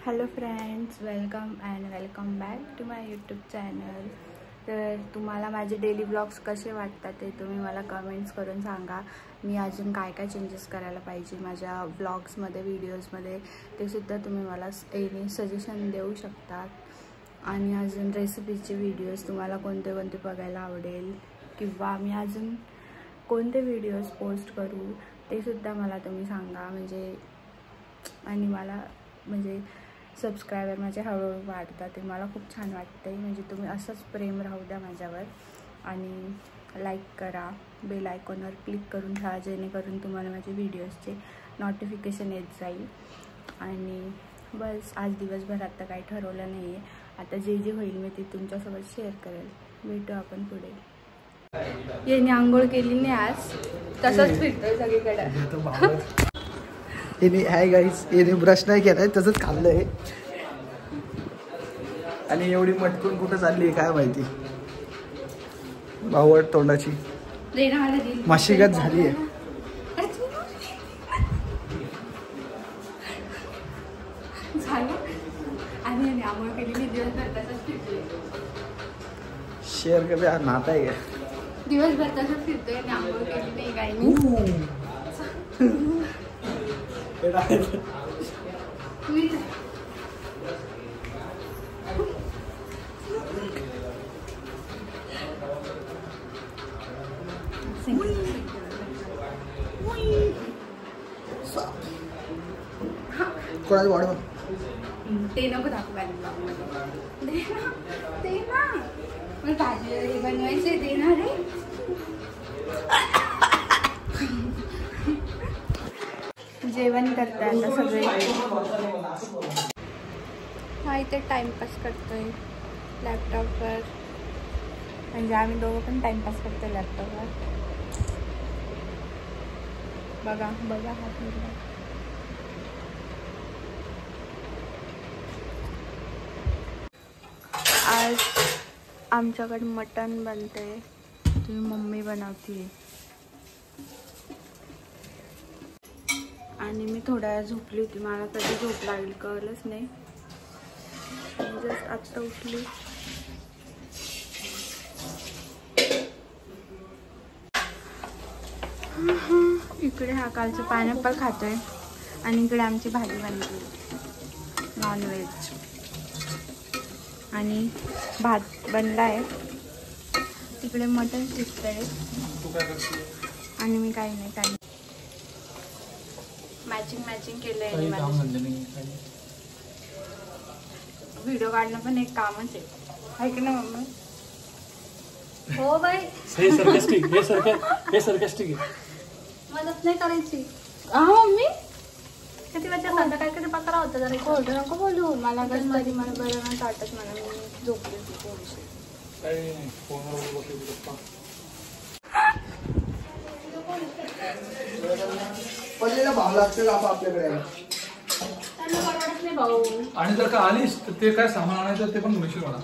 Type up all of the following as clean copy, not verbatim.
Hello friends, welcome back to my YouTube channel. तर तुम्हाला माझे डेली ब्लॉग्स कसे वाटतात ते तुम्ही मला कमेंट्स करून सांगा. मी अजून काय काय चेंजेस करायला पाहिजे माझ्या ब्लॉग्समध्ये, व्हिडिओजमध्ये, ते सुद्धा तुम्ही मला एनी सजेशन देऊ शकतात. आणि अजून रेसिपीचे व्हिडिओज तुम्हाला कोणते कोणते बघायला आवडेल किंवा मी अजून कोणते व्हिडिओज पोस्ट करू ते सुद्धा मला तुम्ही सांगा. आणि मला सबस्क्रायबर माझे हळूहळू वाढतात, ते मला खूप छान वाटते. तुम्ही असंच प्रेम राहू द्या माझ्यावर आणि लाईक करा, बेल आयकॉनवर क्लिक करून ठेवा जेणेकरून तुम्हाला माझे व्हिडिओजचे नोटिफिकेशन येत जाईल. आणि बस आज दिवसभरात तर काही ठरवलं नाही आहे. आता जे जे होईल मी ते तुमच्यासोबत शेअर करेल. भेटू आपण पुढे. याने आंघोळ केली नाही आज, तसंच फिरतोय सगळीकडे. हाय गाईस, याने ब्रश नाही केलाय, तसंच खाल्लंय. आणि एवढी मटकून कुठं चालली काय माहिती. बावट तोंडाची मशीगत झाली आहे. शेअर कर यार, नाता आहे दिवसभर तसंच फिरतोय आणि आंघोळ केली नाही काही नाही. कोणाची वाढ ते नको दाखवायला, ते ना मला भाजी वगैरे बनवायचे देणार आहे. जेवण करताय आता सगळे. हा इथे टाइमपास करतोय लॅपटॉपवर. आम्ही दोघं पण टाइमपास करतोय लॅपटॉपवर. बघा बघा हा फिरला. आज आमच्याकडे मटण बनते. तुम्ही मम्मी बनवते आणि मी थोड्या वेळ झोपली होती. मला कधी झोप लागली कळलंच नाही. जस्ट आत्ता उठली. इकडे हा कालचं पायनॅपल खातोय आणि इकडे आमची भाजी बनली नॉनव्हेज. आणि भात बनलाय. तिकडे मटण शिजतंय आणि मी काही नाही मॅचिंग केलंय. व्हिडिओ काढणं पण एक कामच आहे की ना मम्मी? हो बाई, हे सरकास्टिक मदत नाही करायची. हा मम्मी, किती वाजता काय कधी पकरा होता जरा. खोटं नको बोलू. मला कधी मला बरं नाही वाटत. मला मी झोपली होती थोडीशी. पडलेला भाव लागतो का आपल्याकडे? नाही भाऊ. आणि जर का आलीस तर ते काय सामान आणायचं ते पण म्हणशील मला.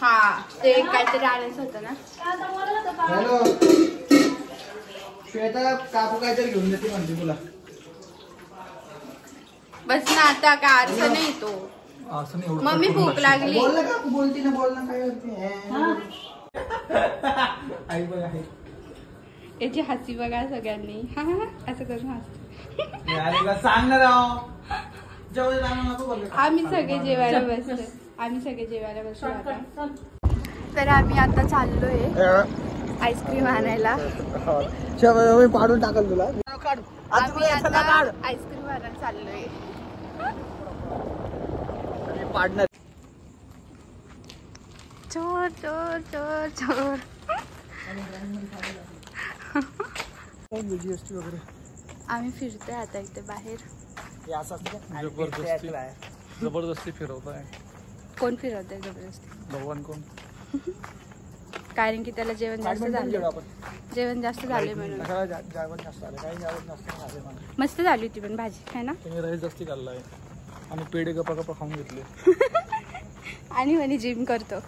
हा, ते काहीतरी आणायचं होतं ना. हॅलो श्वेता, काकू काहीतरी घेऊन देते म्हणते तुला. बस ना आता, काय अर्थ नाही तो. असं नाही. मम्मी भूक लागली. बोल ना काकू, बोलती ना, बोल ना. काय करते आई बघ आहे याची हसी बघा सगळ्यांनी. असं करून हसतो. सांग ना राव. आम्ही सगळे जेवायला बसलो आता. तर आम्ही आता चाललोय आईस्क्रीम आणायला. पाडून टाकल तुला. आम्ही आता आईस्क्रीम आणायला चाललोय. पाडणार. चोर चोर चोर चोर. वगैरे आम्ही फिरतोय आता इथे बाहेर. जबरदस्ती फिरवताय. कोण फिरवतंय जबरदस्ती? भगवान कोण? कारण की त्याला जेवण जास्त झाले म्हणून. मस्त झाली होती पण भाजी आहे ना. तुम्ही राईस जास्ती खाल्लाय आणि पेढे गप्पा खाऊन घेतले. आणि म्हणे जिम करतो.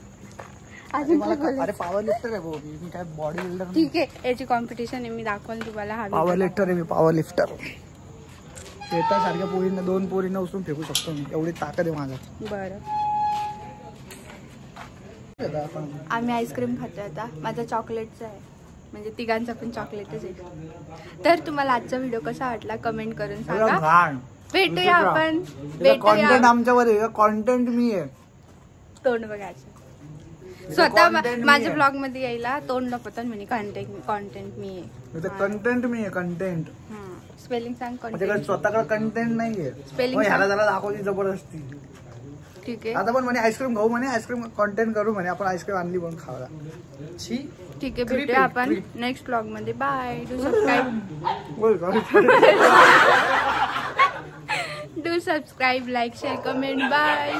अरे पॉवर लिफ्टर आहे भाऊ मी, काय बॉडी बिल्डर. ठीक आहे, याची कॉम्पिटिशन आहे, मी दाखवून तुम्हाला. पॉवर लिफ्टर आहे मी, पॉवर लिफ्टर. श्वेता सारख्या पोरींना 2 पोरींना उचलून फेकू शकतो मी, एवढी ताकद आहे माझ्यात. बरं आम्ही आईस्क्रीम खातोय आता. माझा चॉकलेटचा आहे, म्हणजे तिघांचा पण चॉकलेटच आहे. तर तुम्हाला आजचा व्हिडिओ कसा वाटला कमेंट करून सांगा. भेटूया आपण, कॉन्टेंट आमच्यावर आहे, कॉन्टेंट मी आहे. तोंड बघायचं स्वतः माझ्या ब्लॉग मध्ये यायला तोंड लपवतात म्हणे कॉन्टेंट मी आहे. कंटेंट मी आहे, कंटेंट. स्पेलिंग सांग. माझ्याकडे स्वतःकडे कंटेंट नाहीये. स्पेलिंग ह्याला जरा दाखवली जबरदस्ती. ठीक आहे. आता पण म्हणे आईस्क्रीम खाऊ, म्हणे आईस्क्रीम कॉन्टेंट करू, म्हणे आपण आईस्क्रीम आणली पण खायला. ठीक आहे, भेटूया आपण नेक्स्ट ब्लॉग मध्ये. Bye. Do subscribe, like, share, comment. Bye.